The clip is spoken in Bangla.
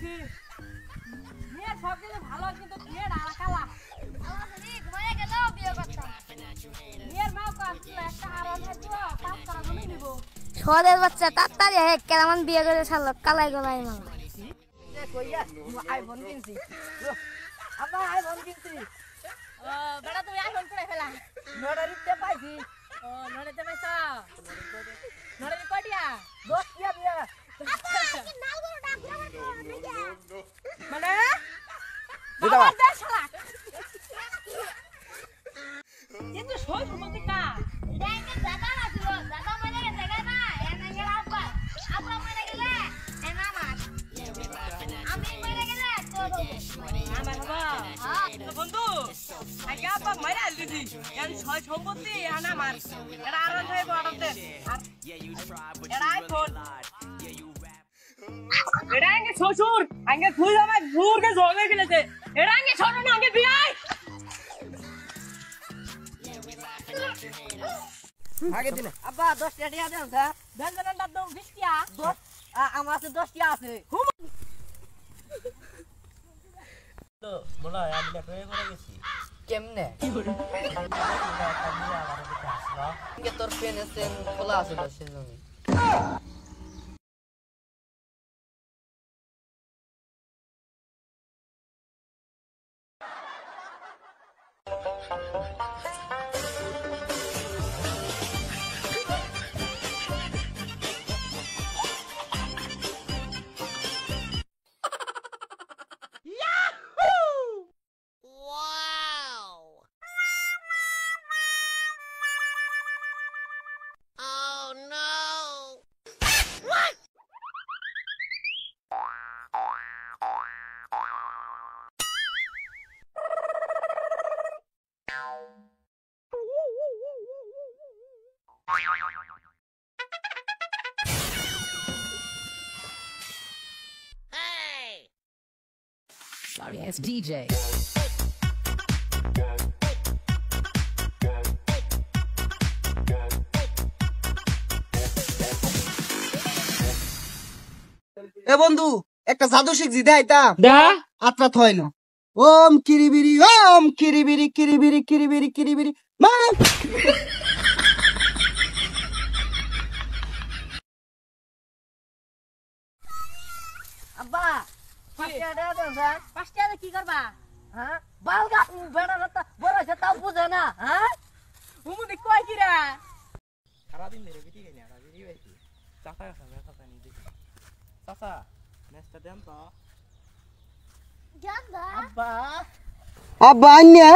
দিছি মেয়ে সব কিছু ভালো কিন্তু মেয়ের আর কালা আমার যদি ঘুমায় গেল বিয়ে করতাম মেয়ের মা কাছে একটা আরাম দিব পাঁচ টাকা জমি নিব সদের বাচ্চা তাড়াতাড়ি হে কেমন বিয়ে করে ছাড়লো কালাই গলাই মালা এ কইয়া আইফোন কিনছি আব্বা আইফোন কিনছি ও বড় তুমি আইফোন করে ফেলা নড়ারিতে পাইছি ও নড়ারিতে পাইছা নড়ারি কয়টিয়া 10 টিয়া দিয়া মানে বাবা দে শালা কিন্তু সই সম্পত্তি কা যাইতে দাদা আসলো দাদা মরে গেছে না এনে গেল আব্বা আব্বা মরে গেলে এনা আমার আমি মরে গেলে তো আমার বাবা বন্ধু আগে আব্বা মারা দিদি এর সই সম্পত্তি আনা মার এরা আরন হয়ে বড়তে আর এরা আইফোন এরা আগে শ্বশুর আগে ফুল আমার ঘুরকে জগে ফেলেছে এরা আগে ছোট না আগে বিয়াই আগে দিলে আব্বা 10 টাকা দেন স্যার বেলবেলার দাম 20 টাকা 10 আমার কাছে 10 টাকা আছে তো বলা আজকে প্রে করে গেছি কেমনে কে তোর পেনেছেন খোলা আছে সেজন্য Sorry ass DJ. এ বন্ধু একটা জাদু শিখছি দেখাইতা দা আত্রা থয় না ওম কিরিবিরি কিরিবিরি কিরিবিরি মা আব্বা 5 টাকা দেন স্যার 5 টাকা কি করবা হ্যাঁ বালগা বেড়া রাতা বড় আছে তাও বুঝে না হ্যাঁ উমুদি কয় কি রে সারা দিন ধরে বিটি গেনি আর বিটি বাইছি চাচা কাছে চাচা নি দেখি চাচা নেক্সট দেন তো জানদা আব্বা আব্বা আন্যা